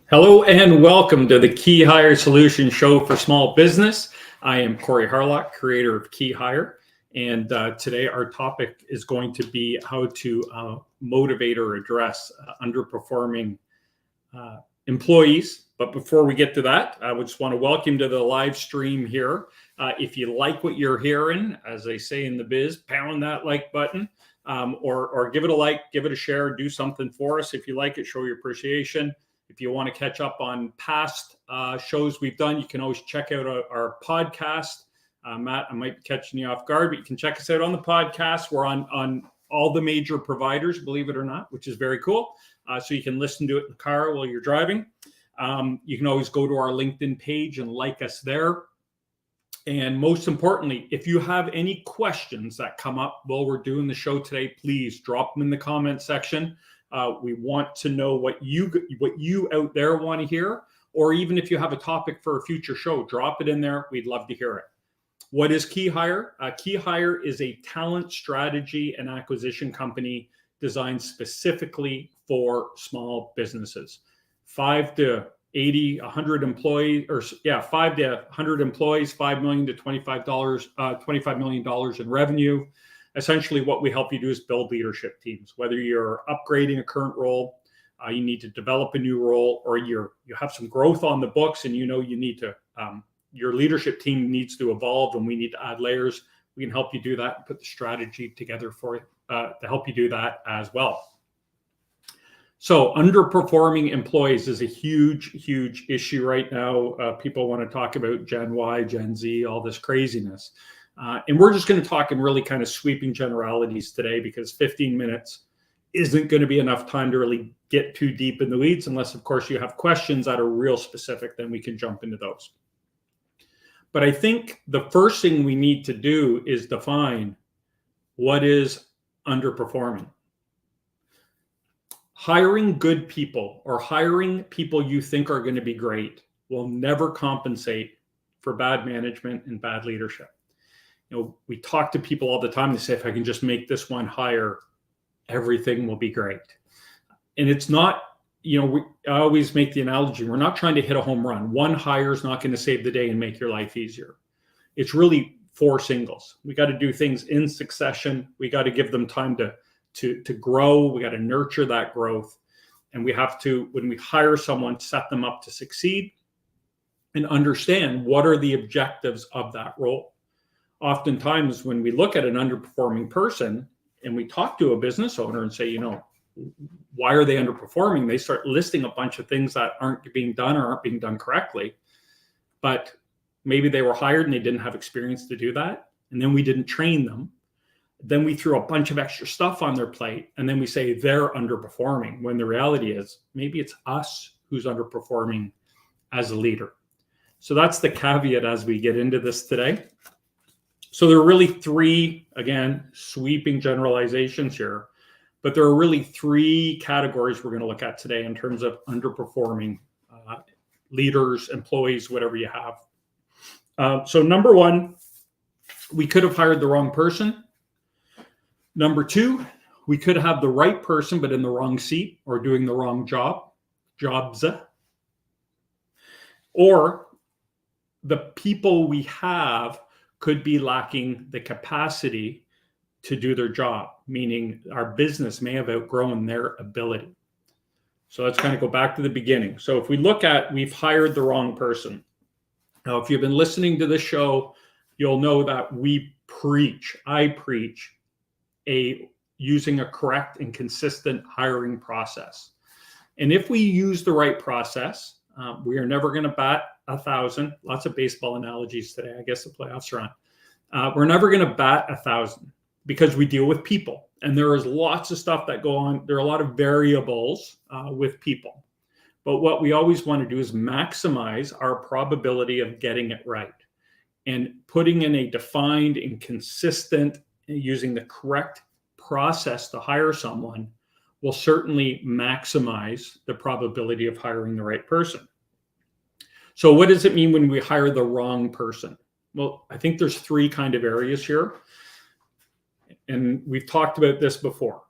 Hello and welcome to the KeyHire Solution Show for Small Business. I am Corey Harlock, creator of KeyHire, and today our topic is going to be how to motivate or address underperforming employees. But before we get to that, I would just want to welcome you to the live stream here. If you like what you're hearing, as they say in the biz, pound that like button or give it a like, give it a share, do something for us. If you like it, show your appreciation. If you want to catch up on past shows we've done, you can always check out our podcast. Matt, I might be catching you off guard, but you can check us out on the podcast. We're on all the major providers, believe it or not, which is very cool. So you can listen to it in the car while you're driving. You can always go to our LinkedIn page and like us there. And most importantly, if you have any questions that come up while we're doing the show today, please drop them in the comment section. We want to know what you out there want to hear, or even if you have a topic for a future show, drop it in there. We'd love to hear it. What is KeyHire? KeyHire is a talent strategy and acquisition company designed specifically for small businesses. 5 to 80, 100 employees, or 5 to 100 employees, $5 million to $25 million in revenue. Essentially, what we help you do is build leadership teams. Whether you're upgrading a current role, you need to develop a new role, or you have some growth on the books, and you need to your leadership team needs to evolve, and we need to add layers. We can help you do that and put the strategy together for to help you do that as well. So underperforming employees is a huge issue right now. People want to talk about Gen Y, Gen Z, all this craziness. And we're just going to talk in really kind of sweeping generalities today, because 15 minutes isn't going to be enough time to really get too deep in the weeds, unless, of course, you have questions that are real specific, then we can jump into those. But I think the first thing we need to do is define what is underperforming. Hiring good people or hiring people you think are going to be great will never compensate for bad management and bad leadership. We talk to people all the time. They say, if I can just make this one hire, everything will be great. And it's not, I always make the analogy, we're not trying to hit a home run. One hire is not going to save the day and make your life easier. It's really 4 singles. We got to do things in succession. We got to give them time to grow. We got to nurture that growth. And we have to, when we hire someone, set them up to succeed and understand what are the objectives of that role. Oftentimes, when we look at an underperforming person and we talk to a business owner and say, why are they underperforming? They start listing a bunch of things that aren't being done or aren't being done correctly. But maybe they were hired and they didn't have experience to do that. And then we didn't train them. Then we threw a bunch of extra stuff on their plate. And then we say they're underperforming, when the reality is maybe it's us who's underperforming as a leader. So that's the caveat as we get into this today. So there are really 3, again, sweeping generalizations here, but there are really 3 categories we're going to look at today in terms of underperforming leaders, employees, whatever you have. So number 1, we could have hired the wrong person. Number 2, we could have the right person, but in the wrong seat or doing the wrong jobs. Or the people we have could be lacking the capacity to do their job, meaning our business may have outgrown their ability. So let's kind of go back to the beginning. So if we look at, we've hired the wrong person. Now, if you've been listening to this show, you'll know that I preach using a correct and consistent hiring process. And if we use the right process, we are never going to bat 1,000. Lots of baseball analogies today. I guess the playoffs are on. We're never going to bat 1,000 because we deal with people, and there is lots of stuff that go on. There are a lot of variables with people, but what we always want to do is maximize our probability of getting it right, and putting in a defined and consistent, using the correct process to hire someone will certainly maximize the probability of hiring the right person. So what does it mean when we hire the wrong person? Well, I think there's 3 kind of areas here. And we've talked about this before.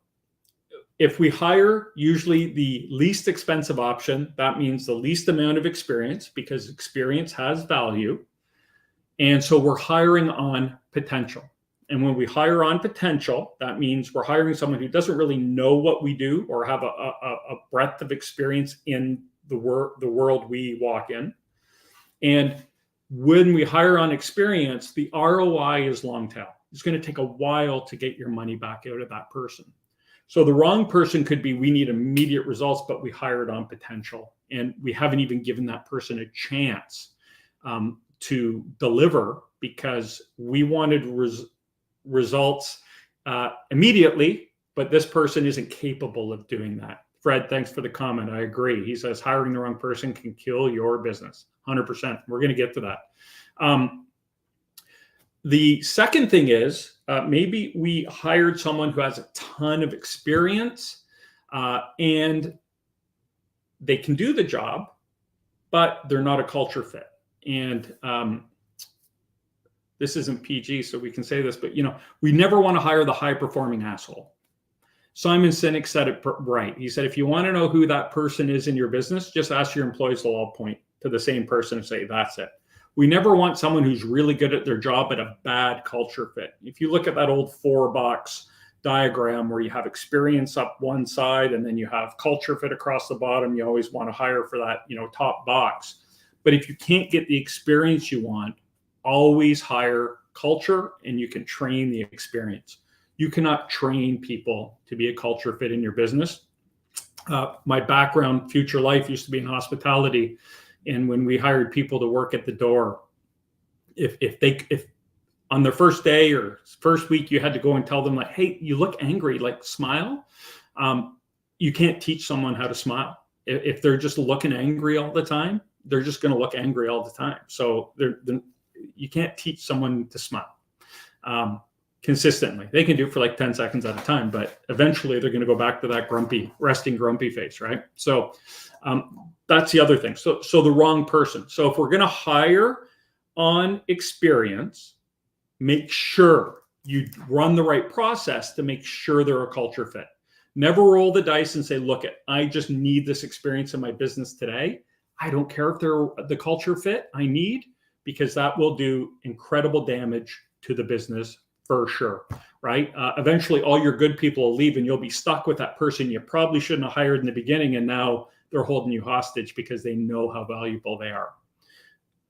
If we hire usually the least expensive option, that means the least amount of experience, because experience has value. And so we're hiring on potential. And when we hire on potential, that means we're hiring someone who doesn't really know what we do or have a breadth of experience in the world we walk in. And when we hire on experience, the ROI is long tail. It's going to take a while to get your money back out of that person. So the wrong person could be, we need immediate results, but we hired on potential. And we haven't even given that person a chance to deliver, because we wanted results immediately, but this person isn't capable of doing that. Fred, thanks for the comment. I agree. He says hiring the wrong person can kill your business. 100%. We're going to get to that. The second thing is maybe we hired someone who has a ton of experience and they can do the job, but they're not a culture fit. And this isn't PG, so we can say this, but we never want to hire the high-performing asshole. Simon Sinek said it right. He said, if you want to know who that person is in your business, just ask your employees. They'll all point to the same person and say, that's it. We never want someone who's really good at their job but a bad culture fit. If you look at that old 4-box diagram where you have experience up one side and then you have culture fit across the bottom, you always want to hire for that, top box. But if you can't get the experience you want, always hire culture, and you can train the experience. You cannot train people to be a culture fit in your business. My background, future life, used to be in hospitality. And when we hired people to work at the door, if on their first day or first week, you had to go and tell them like, hey, you look angry, like smile. You can't teach someone how to smile. If they're just looking angry all the time, they're just going to look angry all the time. So you can't teach someone to smile consistently. They can do it for like 10 seconds at a time, but eventually they're going to go back to that resting grumpy face, right? So that's the other thing. So the wrong person. So if we're going to hire on experience, make sure you run the right process to make sure they're a culture fit. Never roll the dice and say, look, I just need this experience in my business today. I don't care if they're the culture fit I need, because that will do incredible damage to the business for sure, right? Eventually, all your good people will leave and you'll be stuck with that person you probably shouldn't have hired in the beginning, and now they're holding you hostage because they know how valuable they are.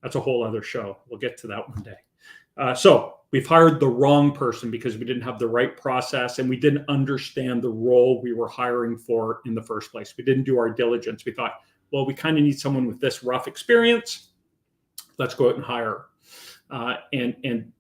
That's a whole other show. We'll get to that one day. So we've hired the wrong person because we didn't have the right process and we didn't understand the role we were hiring for in the first place. We didn't do our diligence. We thought, well, we kind of need someone with this rough experience. Let's go out and hire. And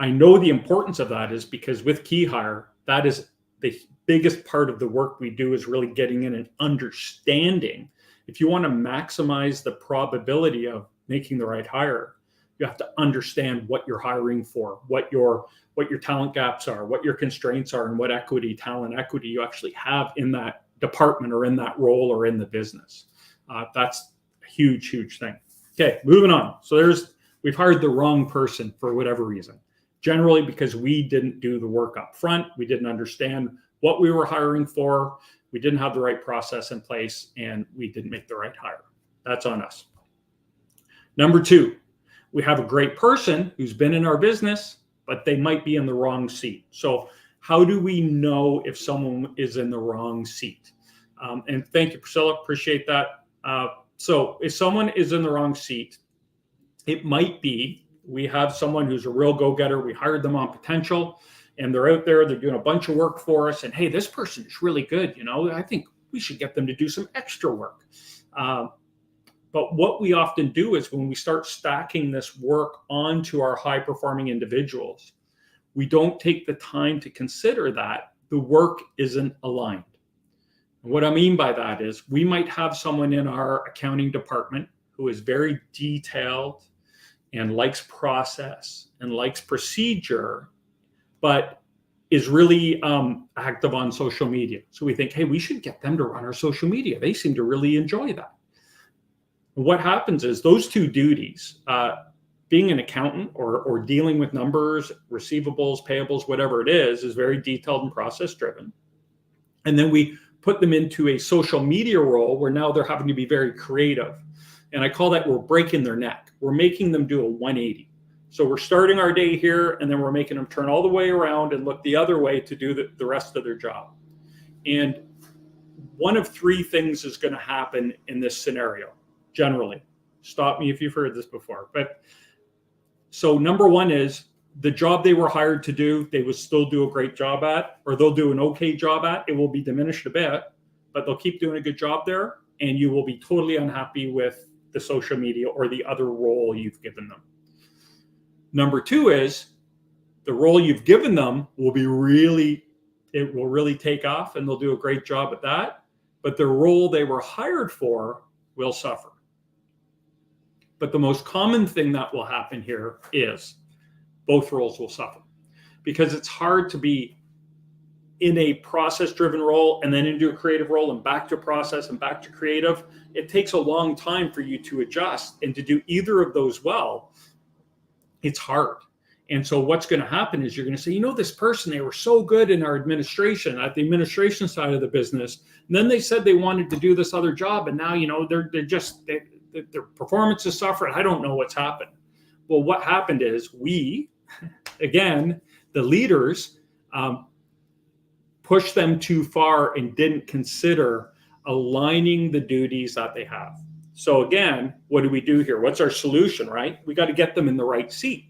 I know the importance of that is because with KeyHire, that is the biggest part of the work we do, is really getting in and understanding. If you want to maximize the probability of making the right hire, you have to understand what you're hiring for, what your talent gaps are, what your constraints are, and what talent equity you actually have in that department or in that role or in the business. That's a huge, huge thing. Okay, moving on. So we've hired the wrong person for whatever reason. Generally because we didn't do the work up front. We didn't understand what we were hiring for. We didn't have the right process in place, and we didn't make the right hire. That's on us. Number 2, we have a great person who's been in our business, but they might be in the wrong seat. So how do we know if someone is in the wrong seat? And thank you, Priscilla. Appreciate that. So if someone is in the wrong seat, it might be we have someone who's a real go-getter. We hired them on potential, and they're out there. They're doing a bunch of work for us. And hey, this person is really good. I think we should get them to do some extra work. But what we often do is when we start stacking this work onto our high-performing individuals, we don't take the time to consider that the work isn't aligned. And what I mean by that is we might have someone in our accounting department who is very detailed and likes process and likes procedure, but is really active on social media. So we think, hey, we should get them to run our social media. They seem to really enjoy that. And what happens is those two duties, being an accountant or dealing with numbers, receivables, payables, whatever it is very detailed and process driven. And then we put them into a social media role where now they're having to be very creative. And I call that we're breaking their neck. We're making them do a 180. So we're starting our day here, and then we're making them turn all the way around and look the other way to do the rest of their job. And one of three things is going to happen in this scenario, generally. Stop me if you've heard this before. But so number one is the job they were hired to do, they will still do a great job at, or they'll do an okay job at. It will be diminished a bit, but they'll keep doing a good job there, and you will be totally unhappy with the social media or the other role you've given them. Number two is the role you've given them will really take off, and they'll do a great job at that, but the role they were hired for will suffer. But the most common thing that will happen here is both roles will suffer, because it's hard to be in a process-driven role and then into a creative role and back to process and back to creative. It takes a long time for you to adjust, and to do either of those well, it's hard. And so what's going to happen is you're going to say, this person, they were so good in our administration, at the administration side of the business. And then they said they wanted to do this other job, and now, their performance is suffering. I don't know what's happened. Well, what happened is we, again, the leaders, pushed them too far and didn't consider aligning the duties that they have. So again, what do we do here? What's our solution, right? We got to get them in the right seat.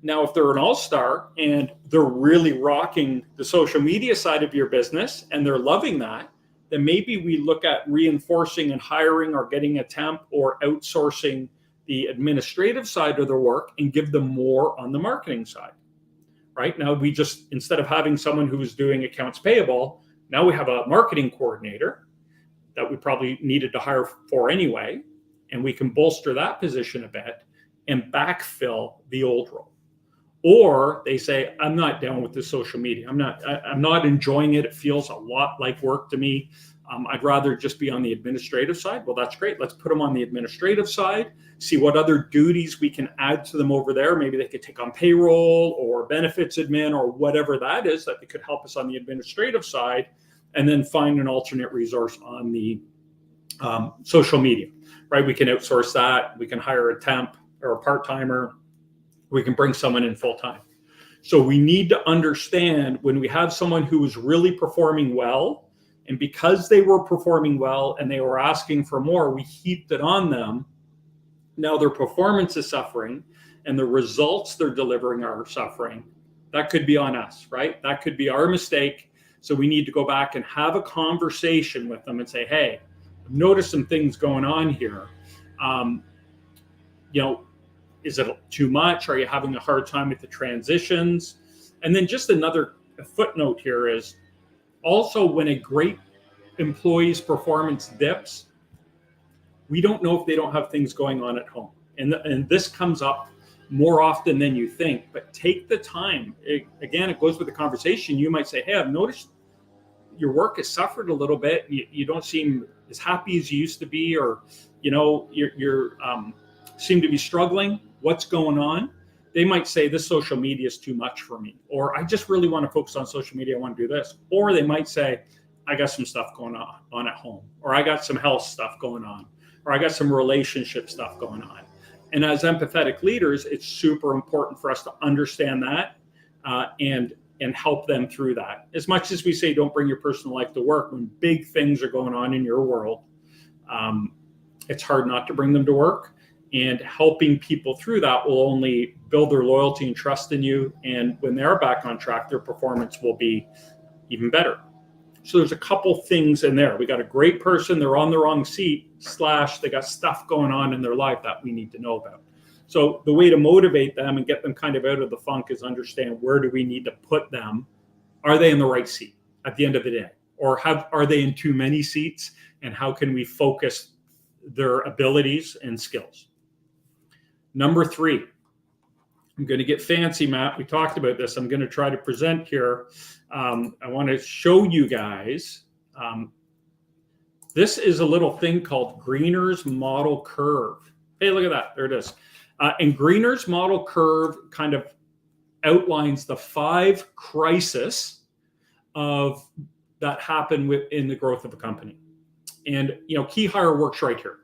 Now, if they're an all-star and they're really rocking the social media side of your business and they're loving that, then maybe we look at reinforcing and hiring or getting a temp or outsourcing the administrative side of their work and give them more on the marketing side. Right now, we just, instead of having someone who was doing accounts payable, now we have a marketing coordinator that we probably needed to hire for anyway, and we can bolster that position a bit and backfill the old role. Or they say, I'm not down with the social media. I'm not enjoying it. It feels a lot like work to me. I'd rather just be on the administrative side. Well, that's great. Let's put them on the administrative side, see what other duties we can add to them over there. Maybe they could take on payroll or benefits admin or whatever that is that they could help us on the administrative side, and then find an alternate resource on the social media, right? We can outsource that. We can hire a temp or a part-timer. We can bring someone in full-time. So we need to understand when we have someone who is really performing well, and because they were performing well and they were asking for more, we heaped it on them. Now their performance is suffering and the results they're delivering are suffering. That could be on us, right? That could be our mistake. So we need to go back and have a conversation with them and say, hey, I've noticed some things going on here. Is it too much? Are you having a hard time with the transitions? And then just another footnote here is also when a great employee's performance dips, we don't know if they don't have things going on at home. And this comes up more often than you think, but take the time. It goes with the conversation. You might say, hey, I've noticed your work has suffered a little bit. You don't seem as happy as you used to be, or, you're seem to be struggling. What's going on? They might say this social media is too much for me, or I just really want to focus on social media. I want to do this. Or they might say, I got some stuff going on at home, or I got some health stuff going on, or I got some relationship stuff going on. And as empathetic leaders, it's super important for us to understand that and help them through that. As much as we say, don't bring your personal life to work, when big things are going on in your world, it's hard not to bring them to work. And helping people through that will only build their loyalty and trust in you. And when they're back on track, their performance will be even better. So there's a couple things in there. We got a great person, they're on the wrong seat, / they got stuff going on in their life that we need to know about. So the way to motivate them and get them kind of out of the funk is understand, where do we need to put them? Are they in the right seat at the end of the day? Or are they in too many seats? And how can we focus their abilities and skills? Number 3, I'm going to get fancy, Matt. We talked about this. I'm going to try to present here. I want to show you guys. This is a little thing called Greener's model curve. Hey, look at that. There it is. And Greener's model curve kind of outlines the 5 crises of that happen within the growth of a company. And, KeyHire works right here.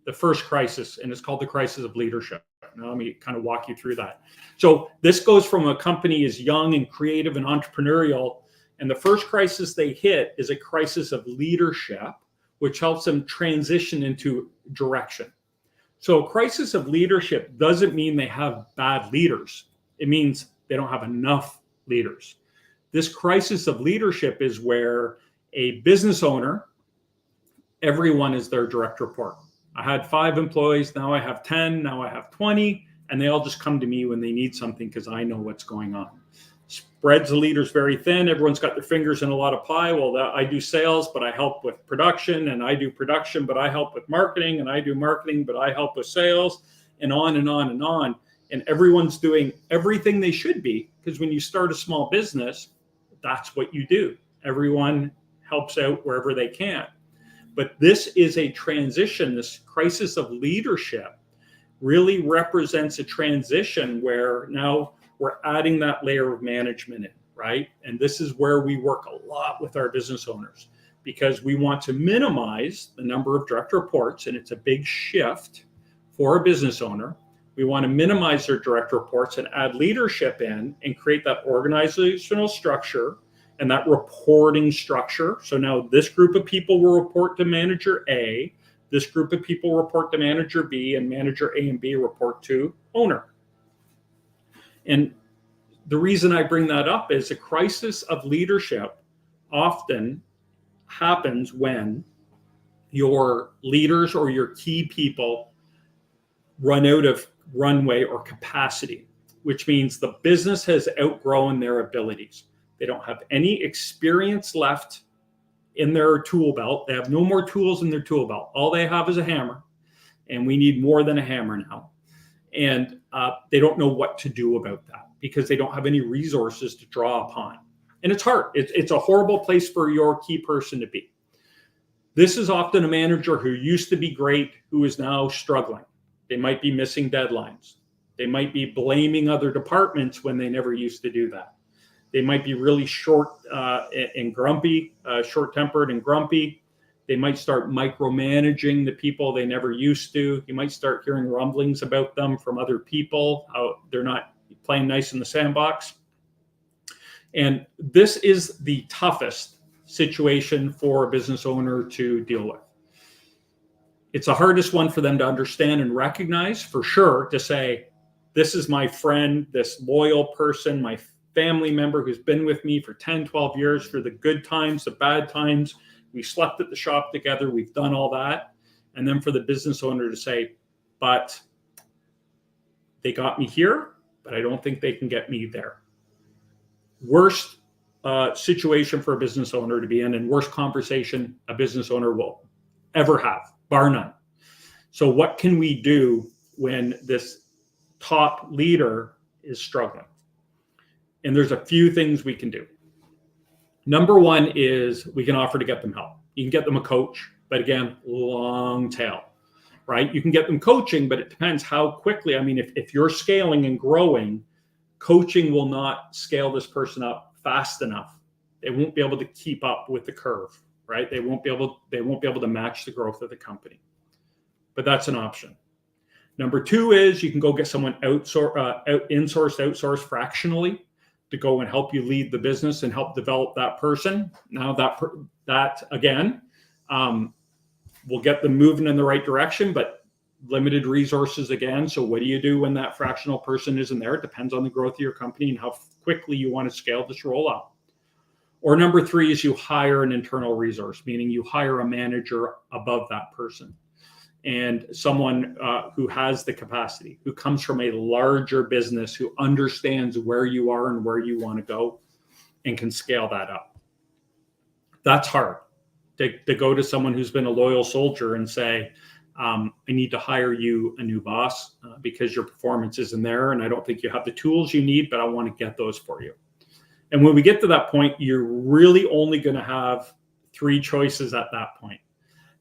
The first crisis, and it's called the crisis of leadership. Now, let me kind of walk you through that. So this goes from a company is young and creative and entrepreneurial, and the first crisis they hit is a crisis of leadership, which helps them transition into direction. So a crisis of leadership doesn't mean they have bad leaders. It means they don't have enough leaders. This crisis of leadership is where a business owner, everyone is their direct report. I had 5 employees, now I have 10, now I have 20, and they all just come to me when they need something because I know what's going on. Spreads the leaders very thin. Everyone's got their fingers in a lot of pie. Well, I do sales, but I help with production, and I do production, but I help with marketing, and I do marketing, but I help with sales, and on and on and on. And everyone's doing everything they should be, because when you start a small business, that's what you do. Everyone helps out wherever they can. But this is a transition. This crisis of leadership really represents a transition where now we're adding that layer of management in, right? And this is where we work a lot with our business owners, because we want to minimize the number of direct reports, and it's a big shift for a business owner. We want to minimize their direct reports and add leadership in and create that organizational structure and that reporting structure. So now this group of people will report to manager A, this group of people report to manager B, and manager A and B report to owner. And the reason I bring that up is a crisis of leadership often happens when your leaders or your key people run out of runway or capacity, which means the business has outgrown their abilities. They don't have any experience left in their tool belt. They have no more tools in their tool belt. All they have is a hammer, and we need more than a hammer now. And they don't know what to do about that because they don't have any resources to draw upon. And it's hard. It's a horrible place for your key person to be. This is often a manager who used to be great, who is now struggling. They might be missing deadlines. They might be blaming other departments when they never used to do that. They might be really short and grumpy, short-tempered and grumpy. They might start micromanaging the people they never used to. You might start hearing rumblings about them from other people, how they're not playing nice in the sandbox. And this is the toughest situation for a business owner to deal with. It's the hardest one for them to understand and recognize, for sure, to say, this is my friend, this loyal person, my family member who's been with me for 10, 12 years, for the good times, the bad times. We slept at the shop together. We've done all that. And then for the business owner to say, but they got me here, but I don't think they can get me there. Worst situation for a business owner to be in, and worst conversation a business owner will ever have, bar none. So what can we do when this top leader is struggling? And there's a few things we can do. Number one is we can offer to get them help. You can get them a coach, but again, long tail, right? You can get them coaching, but it depends how quickly. I mean, if you're scaling and growing, coaching will not scale this person up fast enough. They won't be able to keep up with the curve, right? They won't be able to match the growth of the company. But that's an option. Number two is you can go get someone outsourced fractionally to go and help you lead the business and help develop that person. Now that again, will get them moving in the right direction, but limited resources again. So what do you do when that fractional person isn't there? It depends on the growth of your company and how quickly you want to scale this rollout. Or number three is you hire an internal resource, meaning you hire a manager above that person. And someone who has the capacity, who comes from a larger business, who understands where you are and where you want to go and can scale that up. That's hard to go to someone who's been a loyal soldier and say, I need to hire you a new boss because your performance isn't there. And I don't think you have the tools you need, but I want to get those for you. And when we get to that point, you're really only going to have three choices at that point.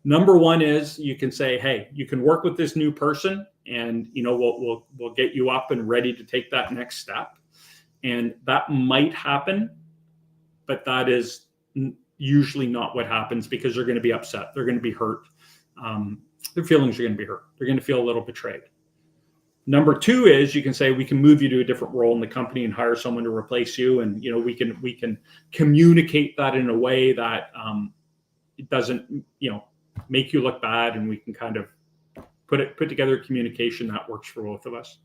Number one is you can say, hey, you can work with this new person and, we'll get you up and ready to take that next step. And that might happen, but that is usually not what happens, because they're going to be upset. They're going to be hurt. Their feelings are going to be hurt. They're going to feel a little betrayed. Number two is, you can say, we can move you to a different role in the company and hire someone to replace you. And, we can communicate that in a way that it doesn't, make you look bad. And we can kind of put together a communication that works for both of us.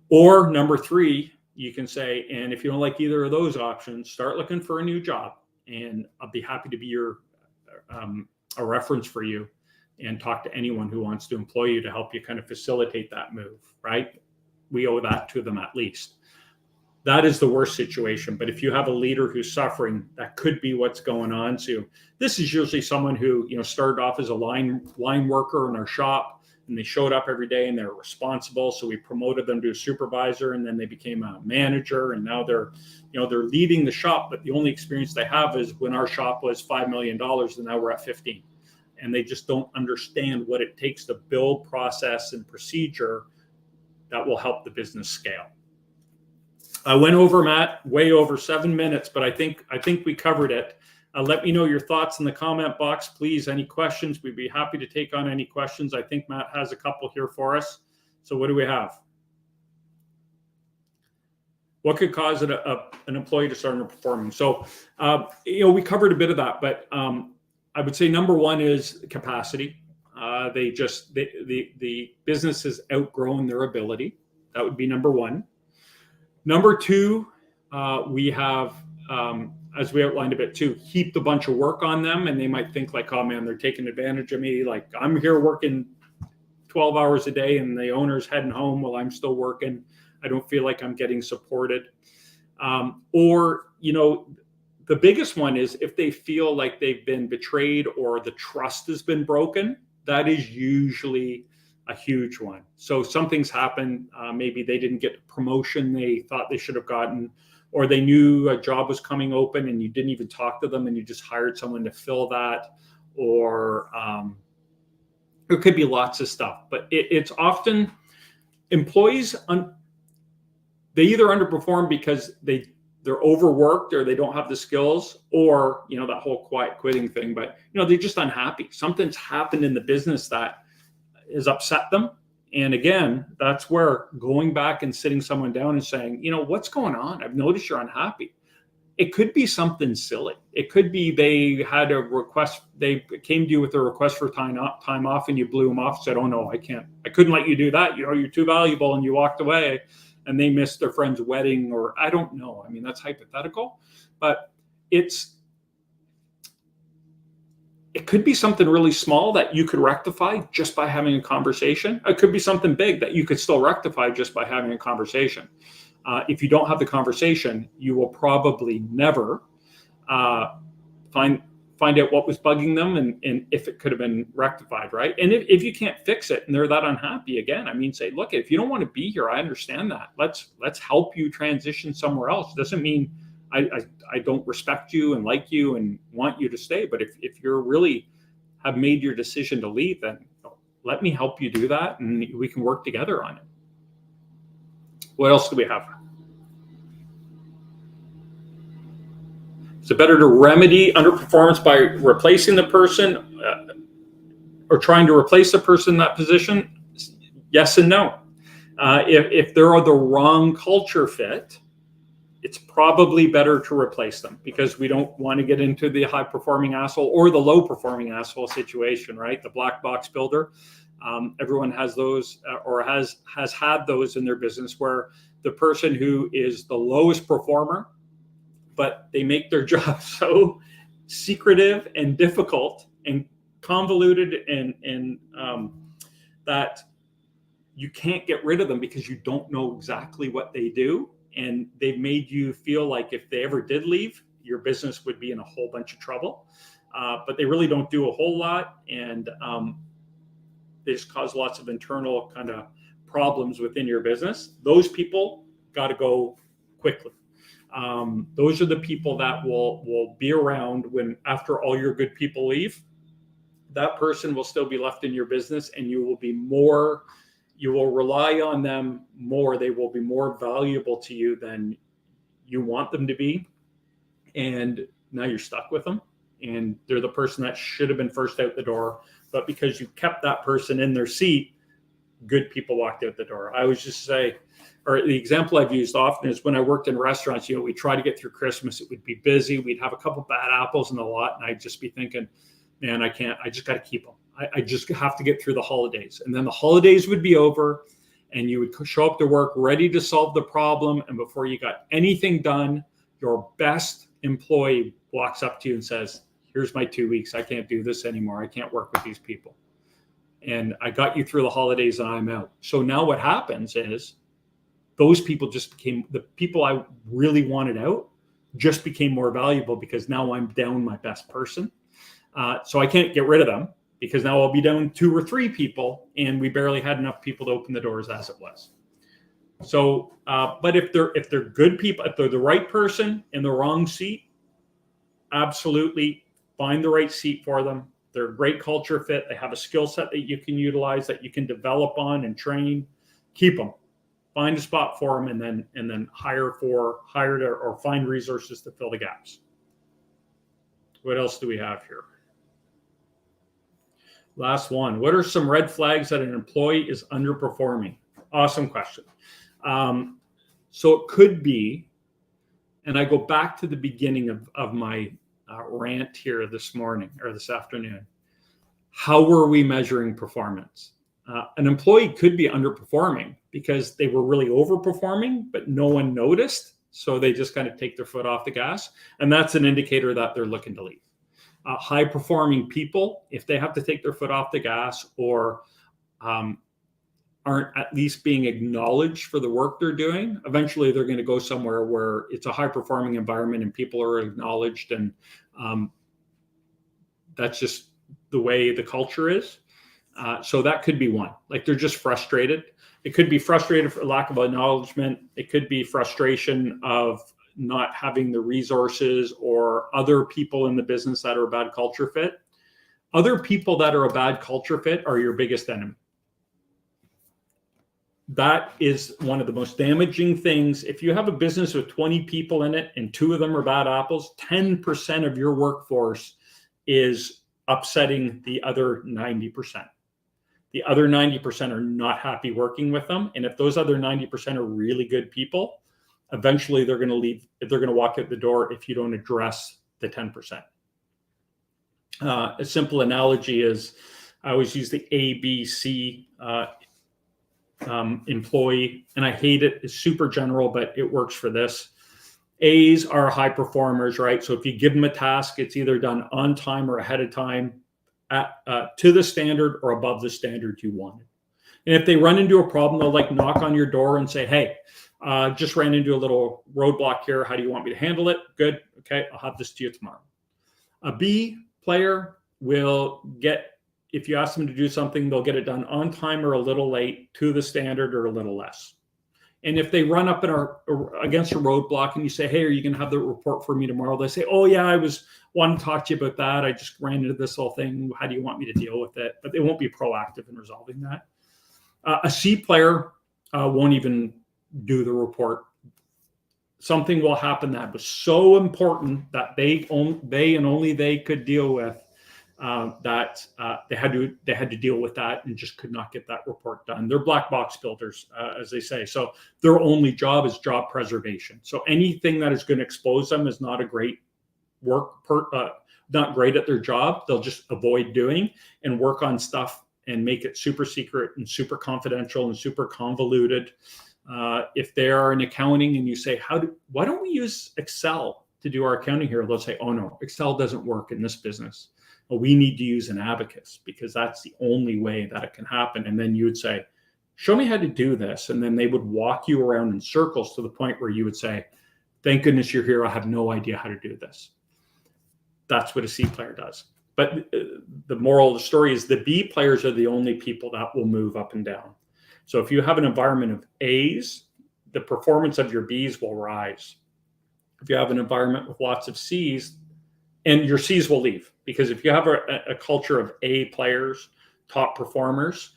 Or number three, you can say, and if you don't like either of those options, start looking for a new job, and I'll be happy to be a reference for you, and talk to anyone who wants to employ you to help you kind of facilitate that move, right? We owe that to them at least. That is the worst situation. But if you have a leader who's suffering, that could be what's going on. So this is usually someone who, started off as a line worker in our shop, and they showed up every day and they're responsible. So we promoted them to a supervisor, and then they became a manager, and now they're leading the shop. But the only experience they have is when our shop was $5 million, and now we're at 15. And they just don't understand what it takes to build process and procedure that will help the business scale. I went over, Matt, way over 7 minutes, but I think we covered it. Let me know your thoughts in the comment box, please. Any questions? We'd be happy to take on any questions. I think Matt has a couple here for us. So what do we have? What could cause an employee to start underperforming? So, we covered a bit of that, but I would say number one is capacity. The business has outgrown their ability. That would be number one. Number two, we have, as we outlined a bit too, heaped a bunch of work on them, and they might think like, oh man, they're taking advantage of me. Like, I'm here working 12 hours a day and the owner's heading home while I'm still working. I don't feel like I'm getting supported. The biggest one is if they feel like they've been betrayed or the trust has been broken. That is usually a huge one. So something's happened. Maybe they didn't get the promotion they thought they should have gotten, or they knew a job was coming open and you didn't even talk to them and you just hired someone to fill that. Or there could be lots of stuff, but it's often employees, they either underperform because they're overworked or they don't have the skills, or, that whole quiet quitting thing, but, they're just unhappy. Something's happened in the business that has upset them. And again, that's where going back and sitting someone down and saying, what's going on? I've noticed you're unhappy. It could be something silly. It could be they had a request. They came to you with a request for time off, and you blew them off, said, oh no, I couldn't let you do that. You're too valuable. And you walked away, and they missed their friend's wedding, or I don't know. I mean, that's hypothetical, but it could be something really small that you could rectify just by having a conversation. It could be something big that you could still rectify just by having a conversation. If you don't have the conversation, you will probably never find out what was bugging them and if it could have been rectified, right? And if you can't fix it and they're that unhappy, again, say, look, if you don't want to be here, I understand that. Let's help you transition somewhere else. Doesn't mean I don't respect you and like you and want you to stay. But if you're really have made your decision to leave, then let me help you do that, and we can work together on it. What else do we have? Is it better to remedy underperformance by replacing the person or trying to replace the person in that position? Yes and no. If they're the wrong culture fit, it's probably better to replace them, because we don't want to get into the high performing asshole or the low performing asshole situation, right? The black box builder. Everyone has those or has had those in their business, where the person who is the lowest performer, but they make their job so secretive and difficult and convoluted and that you can't get rid of them because you don't know exactly what they do. And they've made you feel like if they ever did leave, your business would be in a whole bunch of trouble. But they really don't do a whole lot. And they just cause lots of internal kind of problems within your business. Those people got to go quickly. Those are the people that will be around when, after all your good people leave, that person will still be left in your business, and you will rely on them more. They will be more valuable to you than you want them to be. And now you're stuck with them, and they're the person that should have been first out the door, but because you kept that person in their seat, good people walked out the door. I always just say, or the example I've used often is when I worked in restaurants, we try to get through Christmas. It would be busy. We'd have a couple bad apples in the lot, and I'd just be thinking, man, I just got to keep them. I just have to get through the holidays. And then the holidays would be over, and you would show up to work ready to solve the problem. And before you got anything done, your best employee walks up to you and says, here's my 2 weeks. I can't do this anymore. I can't work with these people. And I got you through the holidays and I'm out. So now what happens is those people just became the people I really wanted out, just became more valuable because now I'm down my best person. So I can't get rid of them because now I'll be down 2 or 3 people, and we barely had enough people to open the doors as it was. So, but if they're good people, if they're the right person in the wrong seat, absolutely find the right seat for them. They're a great culture fit. They have a skill set that you can utilize, that you can develop on and train. Keep them. Find a spot for them, and then hire or find resources to fill the gaps. What else do we have here? Last one. What are some red flags that an employee is underperforming? Awesome question. So it could be, and I go back to the beginning of my rant here this morning or this afternoon. How were we measuring performance? An employee could be underperforming because they were really overperforming, but no one noticed. So they just kind of take their foot off the gas. And that's an indicator that they're looking to leave. High performing people, if they have to take their foot off the gas or aren't at least being acknowledged for the work they're doing, eventually they're going to go somewhere where it's a high performing environment and people are acknowledged. And that's just the way the culture is. So that could be one. Like they're just frustrated. It could be frustrated for lack of acknowledgement. It could be frustration of not having the resources or other people in the business that are a bad culture fit. Other people that are a bad culture fit are your biggest enemy. That is one of the most damaging things. If you have a business with 20 people in it and 2 of them are bad apples, 10% of your workforce is upsetting the other 90%. The other 90% are not happy working with them. And if those other 90% are really good people, eventually they're going to leave. They're going to walk out the door if you don't address the 10%. A simple analogy is I always use the ABC employee, and I hate it. It's super general, but it works for this. A's are high performers, right? So if you give them a task, it's either done on time or ahead of time, to the standard or above the standard you wanted. And if they run into a problem, they'll like knock on your door and say, hey, just ran into a little roadblock here. How do you want me to handle it? Good. Okay. I'll have this to you tomorrow. A B player will get, if you ask them to do something, they'll get it done on time or a little late, to the standard or a little less. And if they run up against a roadblock and you say, hey, are you going to have the report for me tomorrow? They say, oh yeah, I was wanting to talk to you about that. I just ran into this whole thing. How do you want me to deal with it? But they won't be proactive in resolving that. A C player won't even do the report. Something will happen that was so important that they and only they could deal with, that they had to deal with that and just could not get that report done. They're black box builders, as they say. So their only job is job preservation. So anything that is going to expose them is not a great not great at their job. They'll just avoid doing and work on stuff and make it super secret and super confidential and super convoluted. If they are in accounting and you say, why don't we use Excel to do our accounting here? They'll say, oh no, Excel doesn't work in this business. Well, we need to use an abacus because that's the only way that it can happen. And then you would say, show me how to do this. And then they would walk you around in circles to the point where you would say, thank goodness you're here. I have no idea how to do this. That's what a C player does. But the moral of the story is the B players are the only people that will move up and down. So if you have an environment of A's, the performance of your B's will rise. If you have an environment with lots of C's, and your C's will leave, because if you have a culture of A players, top performers,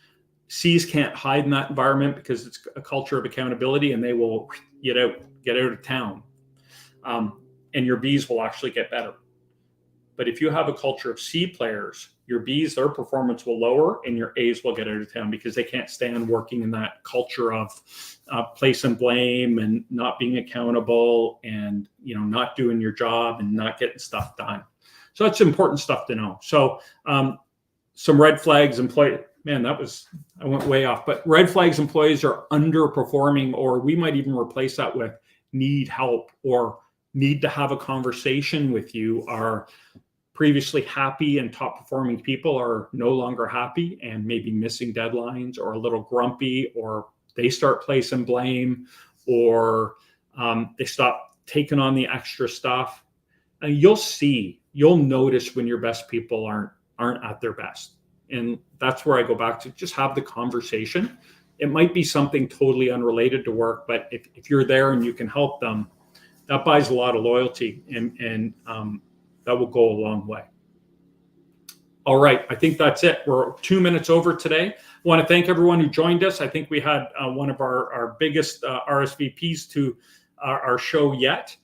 C's can't hide in that environment because it's a culture of accountability, and they will get out of town. And your B's will actually get better. But if you have a culture of C players, your Bs, their performance will lower and your As will get out of town because they can't stand working in that culture of place and blame and not being accountable and, not doing your job and not getting stuff done. So that's important stuff to know. So some red flags, man, I went way off, but red flags employees are underperforming, or we might even replace that with need help or need to have a conversation with you. Are previously happy and top performing people are no longer happy and maybe missing deadlines or a little grumpy, or they start placing blame, or they stop taking on the extra stuff. And you'll notice when your best people aren't at their best. And that's where I go back to just have the conversation. It might be something totally unrelated to work, but if you're there and you can help them, that buys a lot of loyalty, and that will go a long way. All right, I think that's it. We're 2 minutes over today. I want to thank everyone who joined us. I think we had one of our biggest RSVPs to our show yet.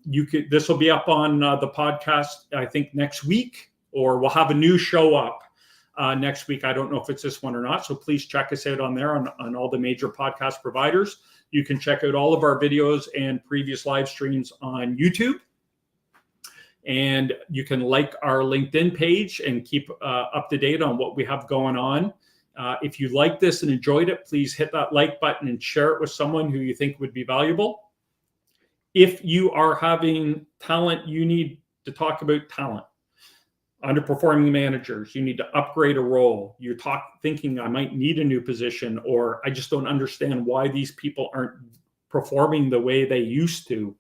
This will be up on the podcast, I think, next week, or we'll have a new show up next week. I don't know if it's this one or not. So please check us out on there on all the major podcast providers. You can check out all of our videos and previous live streams on YouTube. And you can like our LinkedIn page and keep up to date on what we have going on. If you like this and enjoyed it, please hit that like button and share it with someone who you think would be valuable. If you are having talent, you need to talk about talent. Underperforming managers, you need to upgrade a role. You're thinking I might need a new position, or I just don't understand why these people aren't performing the way they used to.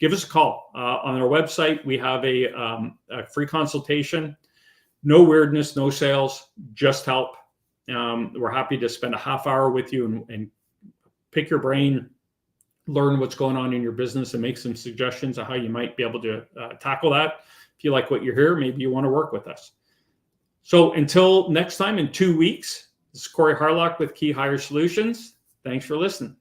Give us a call. On our website, we have a free consultation. No weirdness, no sales, just help. We're happy to spend a half hour with you and pick your brain, learn what's going on in your business, and make some suggestions of how you might be able to tackle that. If you like what you hear, maybe you want to work with us. So until next time in 2 weeks, this is Corey Harlock with KeyHire Solutions. Thanks for listening.